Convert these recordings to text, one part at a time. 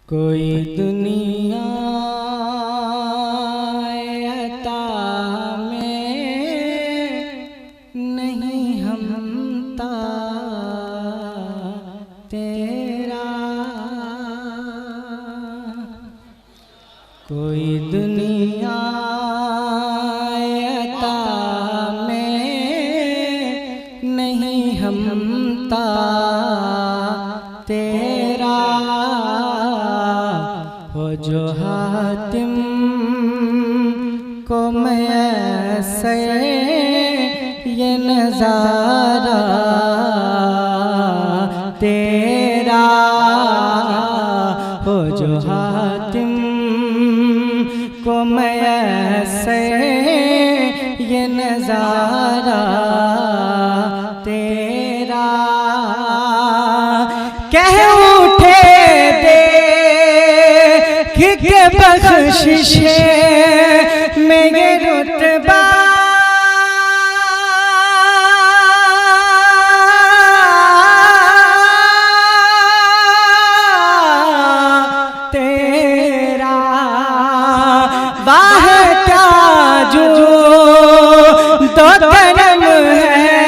कोई दुनिया अता में नहीं हमता तेरा, कोई दुनिया अता में नहीं हमता तेरा, हो जो हातिम को मैं ऐसे ये नज़ारा तेरा, हो जो हातिम को मैं ऐसे ये नज़ारा तेरा, कह उठे के बख्शिशे में ये रुतबा तेरा, वाह क्या जो दो करम है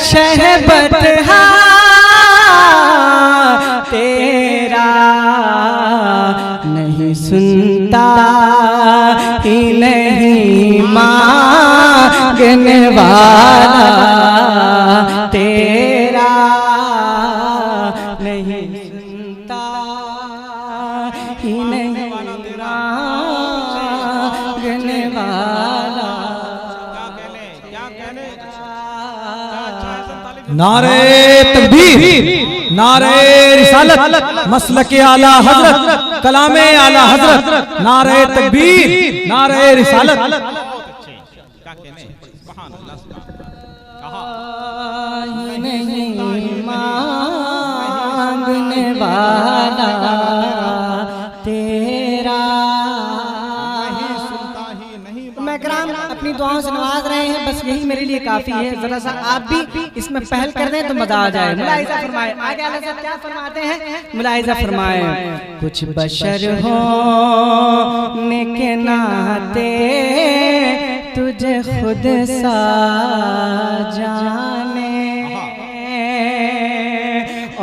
शहबत तेरा, नहीं सुनता ही नहीं मांगने वाला तेरा, नहीं सुनता ही नहीं मांगने वाला। नारे तकबीर, नारे रिसालत, मसलके आला हजरत, कलामे आला हजरत, नारे तकबीर, नारे रिसालत। नहीं मांगने वाला तेरा, मैं कराम अपनी दुआओं से नवाज रहे हैं, बस यही मेरे लिए काफी है। जरा सा आप भी इसमें पहल कर दें तो मजा आ जाए। मुलाहिजा फरमाए, आगे आला साहब क्या फरमाते हैं, मुलाहिजा फरमाए। कुछ बशर होने के नाते तुझे खुद सा जाने,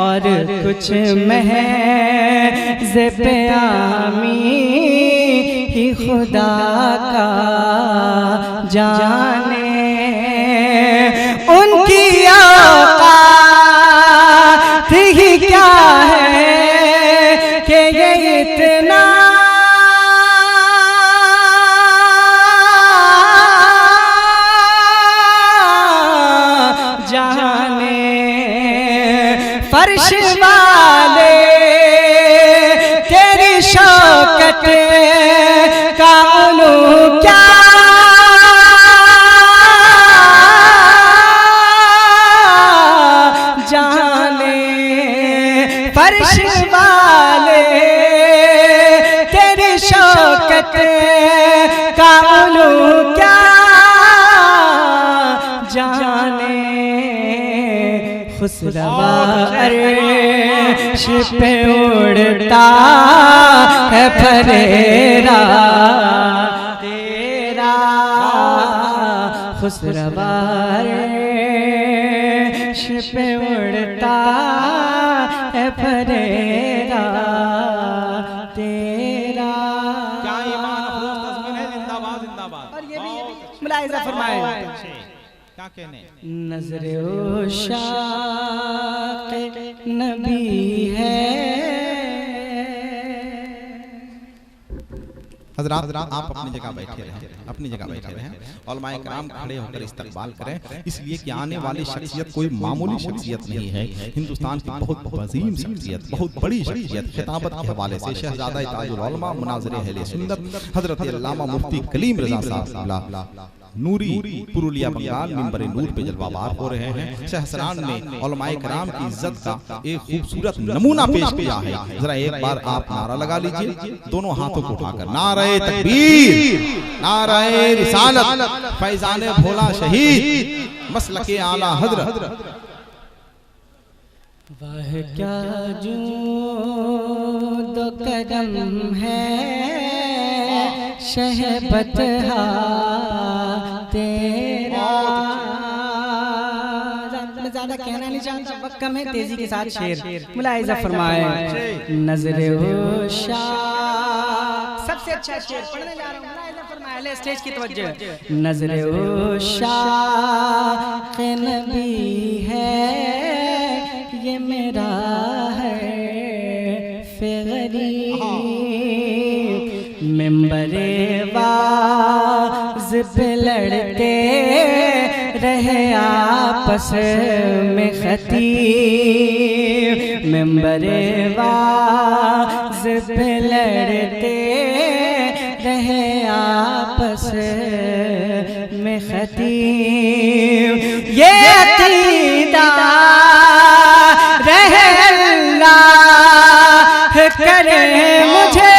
और कुछ महज़ प्यामी ही खुदा का जाने, उनकी औकात ही क्या है कि ये इतना जाने, फर्श वाले तेरी शौकत का उलू क्या जाने, फर्श वाले तेरी शौकत का उलू क्या जाने, खुसरवा अर्श पे उड़ता है फरेरा तेरा, खुसरवा अर्श पे उड़ता है फरेरा तेरा। क्या ईमान अफरोज तस्वीर है, जिंदाबाद जिंदाबाद। और ये भी मुलाहिजा फरमाए, क्या कहने, नज़रे उशाक़ नबी है। हज़रात आप अपनी जगह बैठे रहें, अपनी जगह बैठे रहें, उलमाए कराम खड़े होकर इस्तकबाल करें, इसलिए कि आने वाली शख्सियत कोई मामूली शख्सियत नहीं है, हिंदुस्तान की बहुत अजीम शख्सियत, बहुत बड़ी शख्सियत। खिताबत के हवाले से शहज़ादा ताजुल उलमा मुनाज़िर अहले सुन्नत हज़रत अल्लामा मुफ्ती कलीम रज़ा साहब नूरी पुरुलिया बंगाल मिंबरे नूर पे जलवाबार हो रहे हैं। शहसरान ने उलमाए कराम की इज्जत का एक खूबसूरत नमूना पेश किया है। जरा एक बार आप नारा लगा लीजिए दोनों हाथों को उठाकर, नारे तकबीर, नारे रिसालत, फैजान भोला शहीद, मसलके आला हजरत। वह क्या जो दो कदम है शहबत तेरा। मैं ज्यादा कहना नहीं चाहता, वक्त कम है, तेजी के साथ शेर मुलाहिजा फरमाए। नजरे होशा सबसे अच्छा शेर पढ़ने जा रहा हूँ, मुलाहिजा फरमाए, ले स्टेज की तवज्जो। नजरे होशा के नबी है ये मेरा है फिगरी, मिंबरे वाज पे लड़ते रहे आपस में खतीब, मिंबरे वाज पे लड़ते रहे आपस में खतीब। ये अकीदा रहे अल्लाह करे मुझे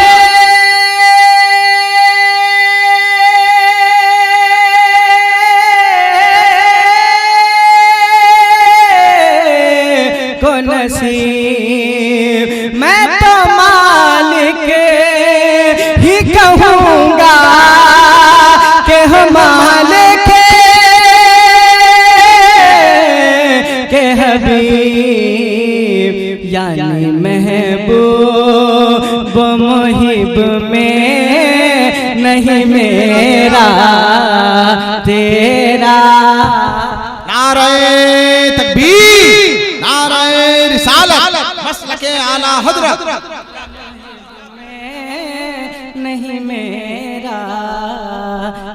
को नसीब, मैं तो मालिक ही कहूँगा कि हम मालिक के हबीब यानी महबूब मुहिब में नहीं मेरा तेरा। नारे तकबीर, नारे रिसालत, मसलके आला हजरत, नहीं मेरा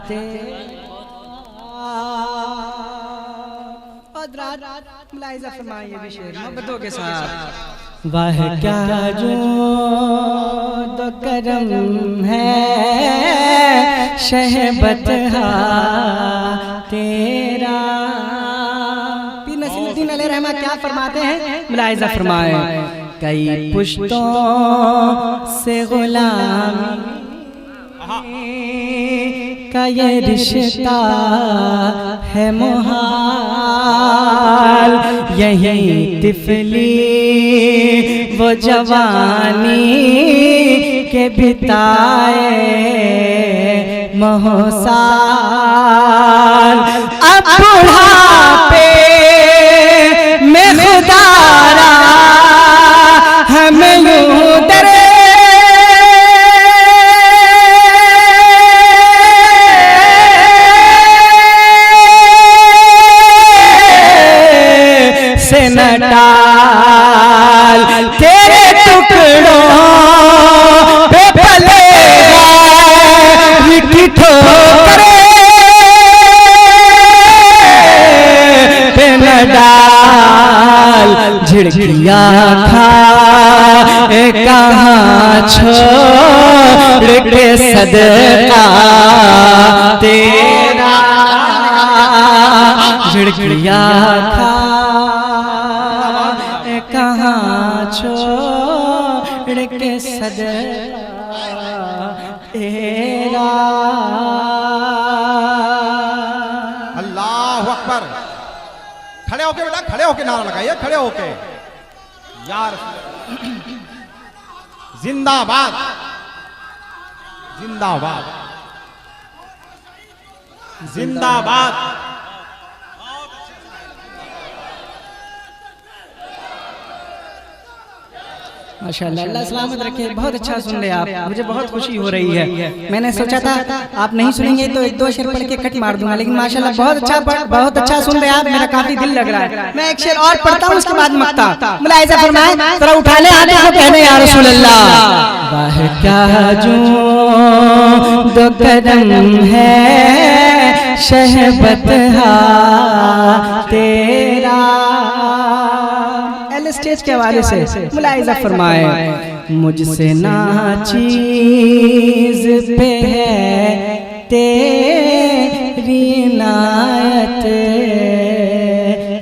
तेरा। मुलाहिजा फरमाइए भी शेर मोहब्बतों के साथ। वह क्या जो दो करम है शहबत तेरा। पीर नसीरुद्दीन अलैहि रहमत क्या फरमाते हैं, मुलाहिजा फरमाए। कई पुश्तों से गुलामी का ये रिश्ता है मुहाल, यही तिफली वो जवानी के बिताए महोसाल। अब बुढ़ापे में खुदारा हमें यूं डरे से न डाल, तेरे टुकड़ों पे पलेगा मिट्टी ठोकरे पे न डाल। झिड़किया खा कहाँ छोड़ के सदका तेरा, झिड़किया खा कहाँ छोड़ के सदका तेरा। अल्लाहु अकबर। खड़े होके बेटा, खड़े होके नारा लगाइए, खड़े होके। यार जिंदाबाद, जिंदाबाद, जिंदाबाद। माशाअल्लाह, अल्लाह सलामत रखे। बहुत अच्छा सुन रहे आप, मुझे बहुत खुशी हो रही है। मैंने सोचा था आप नहीं सुनेंगे तो एक दो शेर पढ़ के कट मार दूंगा, लेकिन माशाअल्लाह बहुत अच्छा सुन रहे आप, मेरा काफी दिल लग रहा है। मैं एक शेर और पढ़ता हूँ, उसके बाद मक्ता। मुलाहिजा फरमाए, जरा उठा ले आने को कहने या रसूल अल्लाह। वाह क्या जो दो कदम है शहबत तेरा। स्टेज के हवाले से मुलाहिजा फरमाए। मुझसे नाचीज पे है तेरी इनायत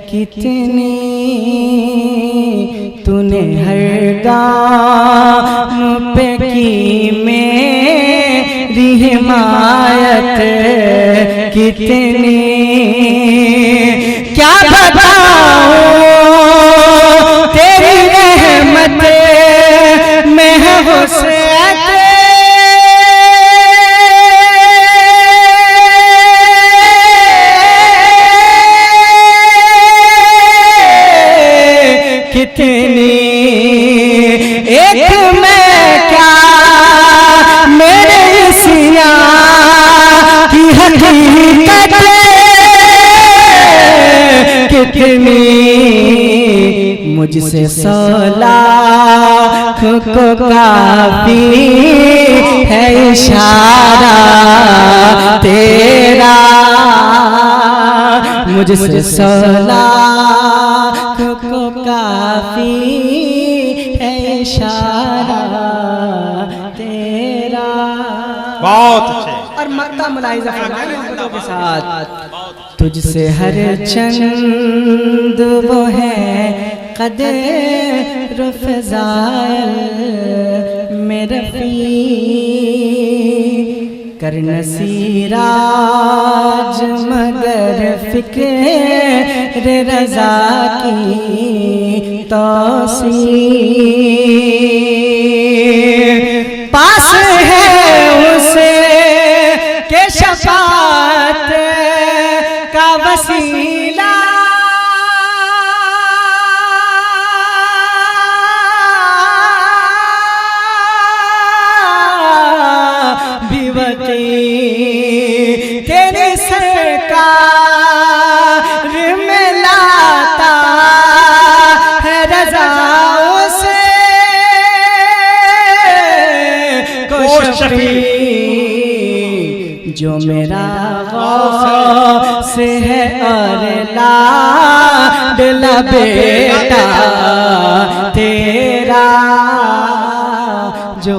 कितनी तूने हर गाम पे की मेरी हिमायत कितनी क्या बताऊं तेरी रहमत में है वुसअत कितनी एक मैं क्या मेरे सिया की हकीकत कितनी मुझसे 100 लाख को काफी है इशारा तेरा मुझसे 100 लाख को काफी है इशारा तेरा। बहुत अच्छे। और मक्ता मुलाहिजा फरमाएं मोहब्बतों के साथ तुझसे हर चंद वो है कदर फ़ज़ाइल में रफ़ी कर नसीराज मगर फ़िक्र रज़ा की तौसीर पास है उसे के शफ़ाअत का वसीला भी वकी तेरे सरकार में लाता है रज़ाओं से को शफ़ी जो मेरा गौस है और लाडला बेटा तेरा जो